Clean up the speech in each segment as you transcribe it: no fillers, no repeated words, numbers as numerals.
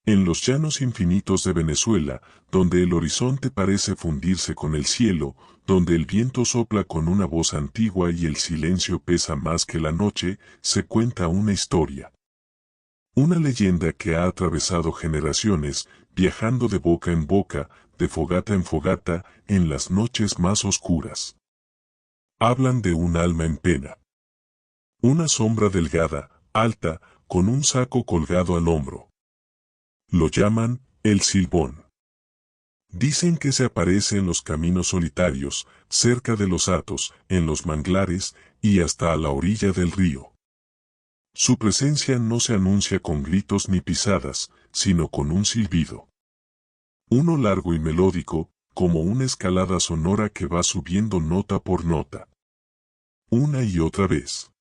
En los llanos infinitos de Venezuela, donde el horizonte parece fundirse con el cielo, donde el viento sopla con una voz antigua y el silencio pesa más que la noche, se cuenta una historia. Una leyenda que ha atravesado generaciones, viajando de boca en boca, de fogata en fogata, en las noches más oscuras. Hablan de un alma en pena. Una sombra delgada, alta, con un saco colgado al hombro. Lo llaman el Silbón. Dicen que se aparece en los caminos solitarios, cerca de los hatos, en los manglares, y hasta a la orilla del río. Su presencia no se anuncia con gritos ni pisadas, sino con un silbido. Uno largo y melódico, como una escalada sonora que va subiendo nota por nota. Una y otra vez.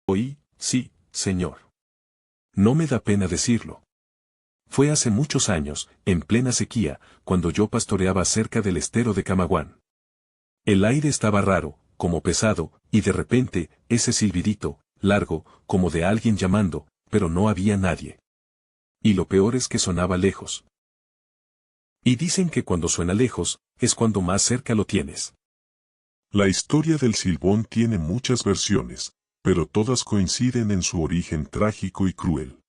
Oí, sí, señor. No me da pena decirlo. Fue hace muchos años, en plena sequía, cuando yo pastoreaba cerca del estero de Camaguán. El aire estaba raro, como pesado, y de repente, ese silbidito, largo, como de alguien llamando, pero no había nadie. Y lo peor es que sonaba lejos. Y dicen que cuando suena lejos, es cuando más cerca lo tienes. La historia del Silbón tiene muchas versiones, pero todas coinciden en su origen trágico y cruel.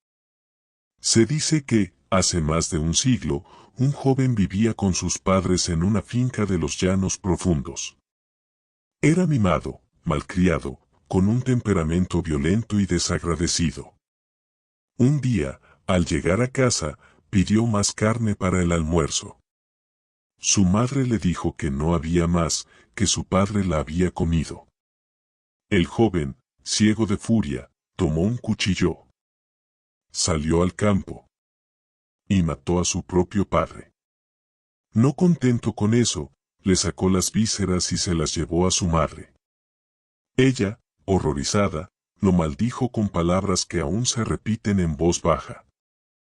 Se dice que, hace más de un siglo, un joven vivía con sus padres en una finca de los llanos profundos. Era mimado, malcriado, con un temperamento violento y desagradecido. Un día, al llegar a casa, pidió más carne para el almuerzo. Su madre le dijo que no había más, que su padre la había comido. El joven, ciego de furia, tomó un cuchillo. Salió al campo. Y mató a su propio padre. No contento con eso, le sacó las vísceras y se las llevó a su madre. Ella, horrorizada, lo maldijo con palabras que aún se repiten en voz baja.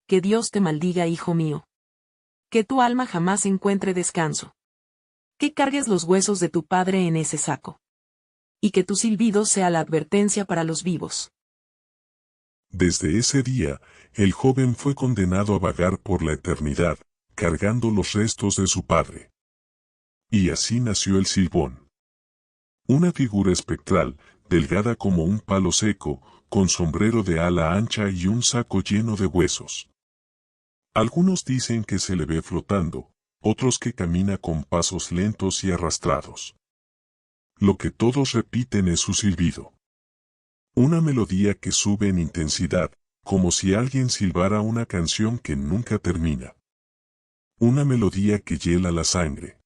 Que Dios te maldiga, hijo mío. Que tu alma jamás encuentre descanso. Que cargues los huesos de tu padre en ese saco. Y que tu silbido sea la advertencia para los vivos. Desde ese día, el joven fue condenado a vagar por la eternidad, cargando los restos de su padre. Y así nació el Silbón. Una figura espectral, delgada como un palo seco, con sombrero de ala ancha y un saco lleno de huesos. Algunos dicen que se le ve flotando, otros que camina con pasos lentos y arrastrados. Lo que todos repiten es su silbido. Una melodía que sube en intensidad, como si alguien silbara una canción que nunca termina. Una melodía que hiela la sangre.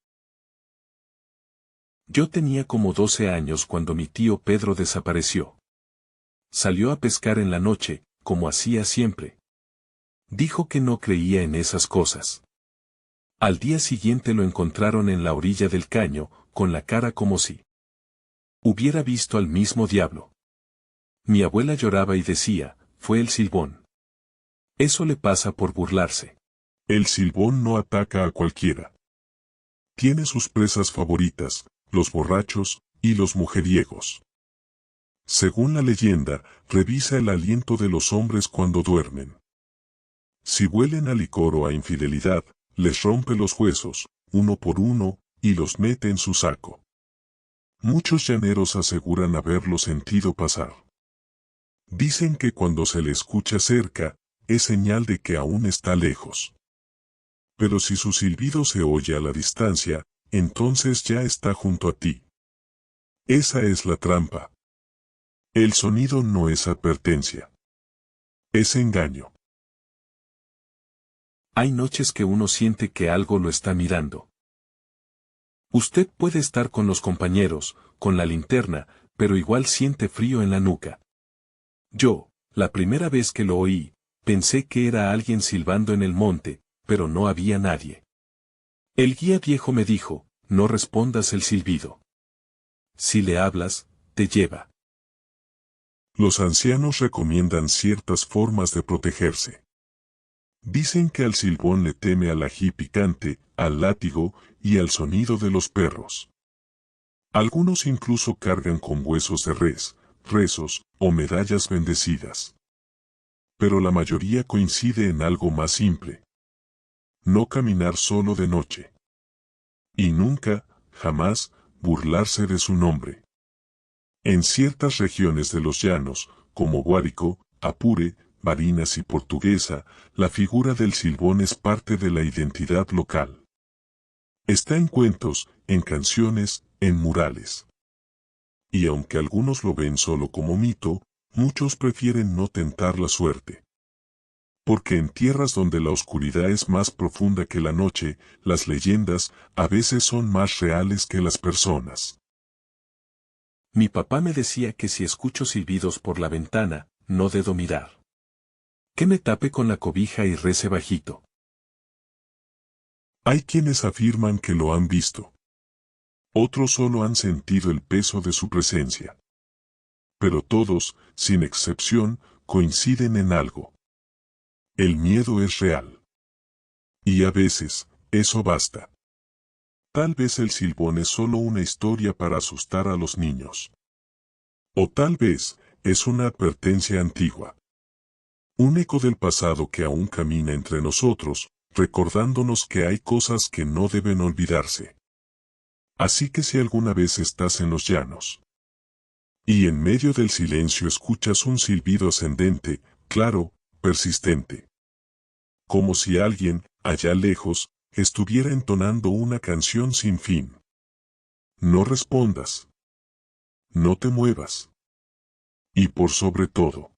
Yo tenía como 12 años cuando mi tío Pedro desapareció. Salió a pescar en la noche, como hacía siempre. Dijo que no creía en esas cosas. Al día siguiente lo encontraron en la orilla del caño, con la cara como si hubiera visto al mismo diablo. Mi abuela lloraba y decía, fue el Silbón. Eso le pasa por burlarse. El Silbón no ataca a cualquiera. Tiene sus presas favoritas, los borrachos y los mujeriegos. Según la leyenda, revisa el aliento de los hombres cuando duermen. Si huelen a licor o a infidelidad, les rompe los huesos, uno por uno, y los mete en su saco. Muchos llaneros aseguran haberlo sentido pasar. Dicen que cuando se le escucha cerca, es señal de que aún está lejos. Pero si su silbido se oye a la distancia, entonces ya está junto a ti. Esa es la trampa. El sonido no es advertencia. Es engaño. Hay noches que uno siente que algo lo está mirando. Usted puede estar con los compañeros, con la linterna, pero igual siente frío en la nuca. Yo, la primera vez que lo oí, pensé que era alguien silbando en el monte, pero no había nadie. El guía viejo me dijo, no respondas el silbido. Si le hablas, te lleva. Los ancianos recomiendan ciertas formas de protegerse. Dicen que al silbón le teme al ají picante, al látigo y al sonido de los perros. Algunos incluso cargan con huesos de res, rezos o medallas bendecidas. Pero la mayoría coincide en algo más simple. No caminar solo de noche. Y nunca, jamás, burlarse de su nombre. En ciertas regiones de los llanos, como Guárico, Apure, Barinas y Portuguesa, la figura del silbón es parte de la identidad local. Está en cuentos, en canciones, en murales. Y aunque algunos lo ven solo como mito, muchos prefieren no tentar la suerte. Porque en tierras donde la oscuridad es más profunda que la noche, las leyendas a veces son más reales que las personas. Mi papá me decía que si escucho silbidos por la ventana, no debo mirar. Que me tape con la cobija y rece bajito. Hay quienes afirman que lo han visto. Otros solo han sentido el peso de su presencia. Pero todos, sin excepción, coinciden en algo. El miedo es real. Y a veces, eso basta. Tal vez el silbón es solo una historia para asustar a los niños. O tal vez, es una advertencia antigua. Un eco del pasado que aún camina entre nosotros, recordándonos que hay cosas que no deben olvidarse. Así que si alguna vez estás en los llanos, y en medio del silencio escuchas un silbido ascendente, claro, persistente. Como si alguien, allá lejos, estuviera entonando una canción sin fin. No respondas. No te muevas. Y por sobre todo,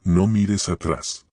no mires atrás.